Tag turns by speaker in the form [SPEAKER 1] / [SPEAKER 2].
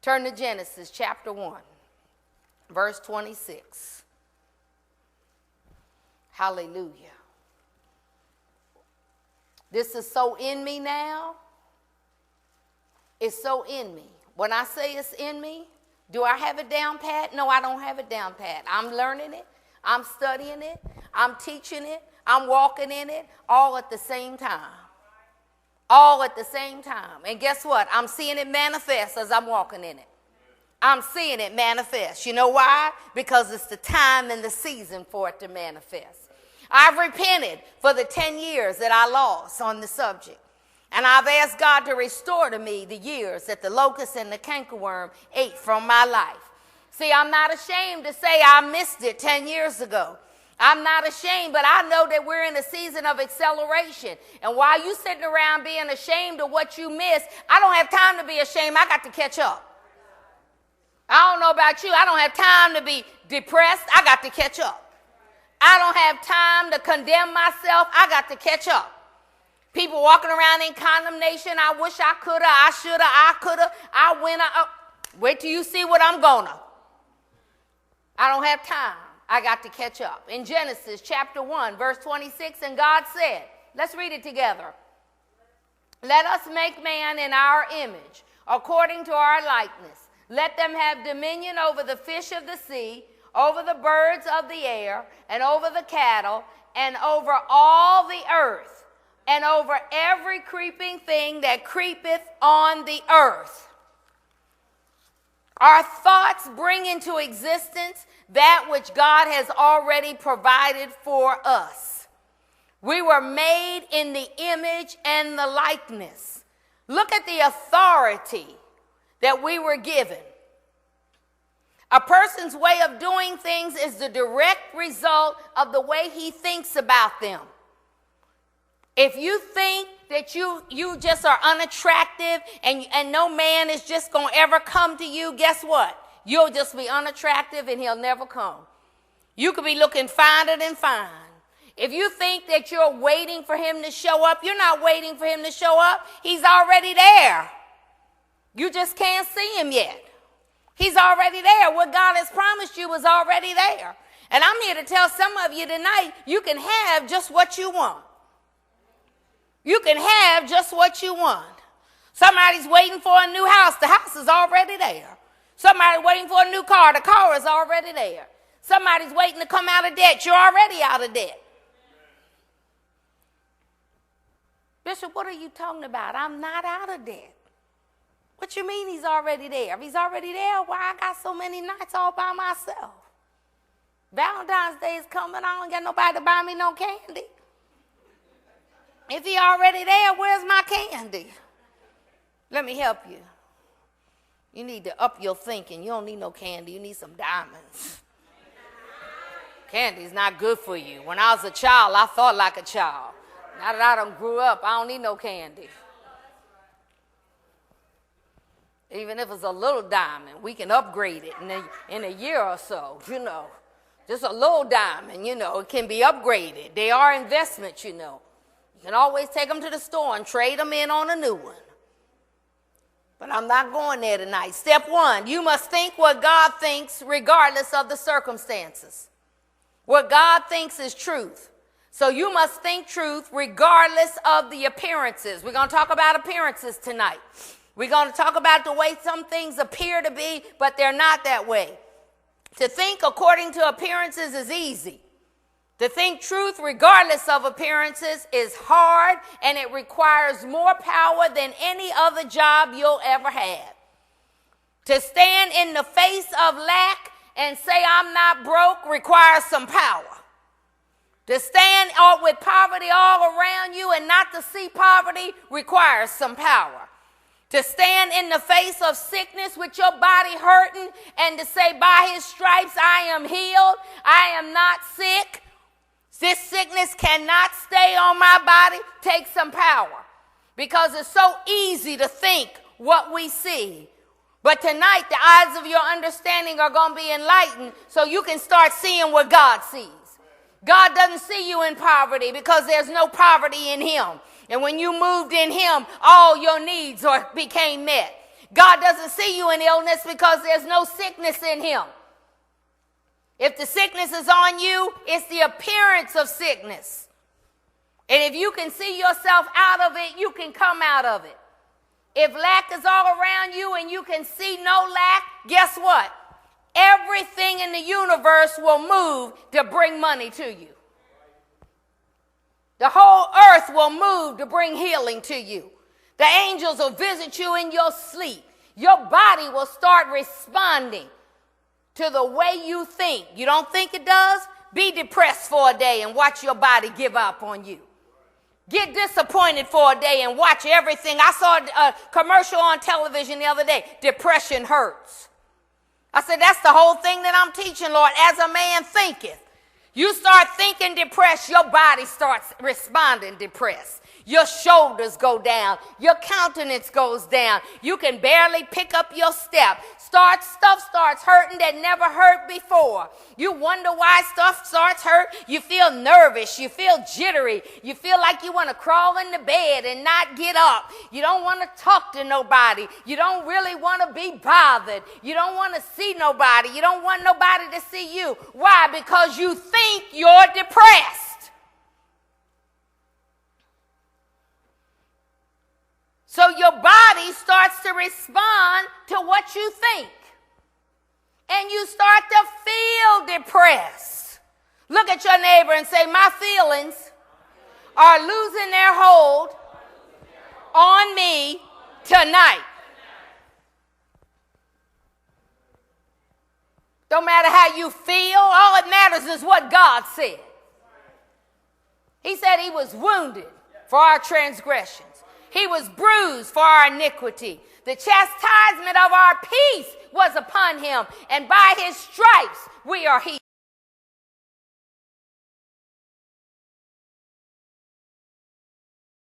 [SPEAKER 1] Turn to Genesis chapter 1, verse 26. Hallelujah. This is so in me now. It's so in me. When I say it's in me, do I have it down pat? No, I don't have it down pat. I'm learning it. I'm studying it. I'm teaching it. I'm walking in it all at the same time. All at the same time. And guess what? I'm seeing it manifest as I'm walking in it. I'm seeing it manifest. You know why? Because it's the time and the season for it to manifest. I've repented for the 10 years that I lost on the subject. And I've asked God to restore to me the years that the locust and the cankerworm ate from my life. See, I'm not ashamed to say I missed it 10 years ago. I'm not ashamed, but I know that we're in a season of acceleration. And while you sitting around being ashamed of what you missed, I don't have time to be ashamed. I got to catch up. I don't know about you. I don't have time to be depressed. I got to catch up. I don't have time to condemn myself. I got to catch up. People walking around in condemnation. I wish I coulda, I shoulda, I coulda, I went. Wait till you see what I'm gonna. I don't have time. I got to catch up. In Genesis chapter 1, verse 26, and God said, let's read it together. Let us make man in our image, according to our likeness. Let them have dominion over the fish of the sea, over the birds of the air, and over the cattle, and over all the earth, and over every creeping thing that creepeth on the earth. Our thoughts bring into existence that which God has already provided for us. We were made in the image and the likeness. Look at the authority that we were given. A person's way of doing things is the direct result of the way he thinks about them. If you think that you just are unattractive and no man is just going to ever come to you, guess what? You'll just be unattractive and he'll never come. You could be looking finer than fine. If you think that you're waiting for him to show up, you're not waiting for him to show up. He's already there. You just can't see him yet. He's already there. What God has promised you is already there. And I'm here to tell some of you tonight, you can have just what you want. You can have just what you want. Somebody's waiting for a new house. The house is already there. Somebody's waiting for a new car. The car is already there. Somebody's waiting to come out of debt. You're already out of debt. Bishop, what are you talking about? I'm not out of debt. What you mean he's already there? If he's already there, why I got so many nights all by myself? Valentine's Day is coming. I don't got nobody to buy me no candy. If he already there, where's my candy? Let me help you. You need to up your thinking. You don't need no candy. You need some diamonds. Candy's not good for you. When I was a child, I thought like a child. Now that I done grew up, I don't need no candy. Even if it's a little diamond, we can upgrade it in a year or so, you know. Just a little diamond, you know, it can be upgraded. They are investments, you know. You can always take them to the store and trade them in on a new one. But I'm not going there tonight. Step 1, you must think what God thinks regardless of the circumstances. What God thinks is truth. So you must think truth regardless of the appearances. We're going to talk about appearances tonight. We're going to talk about the way some things appear to be, but they're not that way. To think according to appearances is easy. To think truth regardless of appearances is hard, and it requires more power than any other job you'll ever have. To stand in the face of lack and say I'm not broke requires some power. To stand with poverty all around you and not to see poverty requires some power. To stand in the face of sickness with your body hurting and to say by his stripes I am healed, I am not sick. This sickness cannot stay on my body. Take some power, because it's so easy to think what we see. But tonight, the eyes of your understanding are going to be enlightened so you can start seeing what God sees. God doesn't see you in poverty because there's no poverty in him. And when you moved in him, all your needs became met. God doesn't see you in illness because there's no sickness in him. If the sickness is on you, it's the appearance of sickness. And if you can see yourself out of it, you can come out of it. If lack is all around you and you can see no lack, guess what? Everything in the universe will move to bring money to you. The whole earth will move to bring healing to you. The angels will visit you in your sleep. Your body will start responding to the way you think. You don't think it does? Be depressed for a day and watch your body give up on you. Get disappointed for a day and watch everything. I saw a commercial on television the other day. Depression hurts. I said, that's the whole thing that I'm teaching, Lord. As a man thinketh. You start thinking depressed, your body starts responding depressed. Your shoulders go down. Your countenance goes down. You can barely pick up your step. Stuff starts hurting that never hurt before. You wonder why stuff starts hurt. You feel nervous. You feel jittery. You feel like you want to crawl into bed and not get up. You don't want to talk to nobody. You don't really want to be bothered. You don't want to see nobody. You don't want nobody to see you. Why? Because you think you're depressed. So your body starts to respond to what you think. And you start to feel depressed. Look at your neighbor and say, my feelings are losing their hold on me tonight. Don't matter how you feel. All that matters is what God said. He said he was wounded for our transgressions. He was bruised for our iniquity. The chastisement of our peace was upon him, and by his stripes we are healed.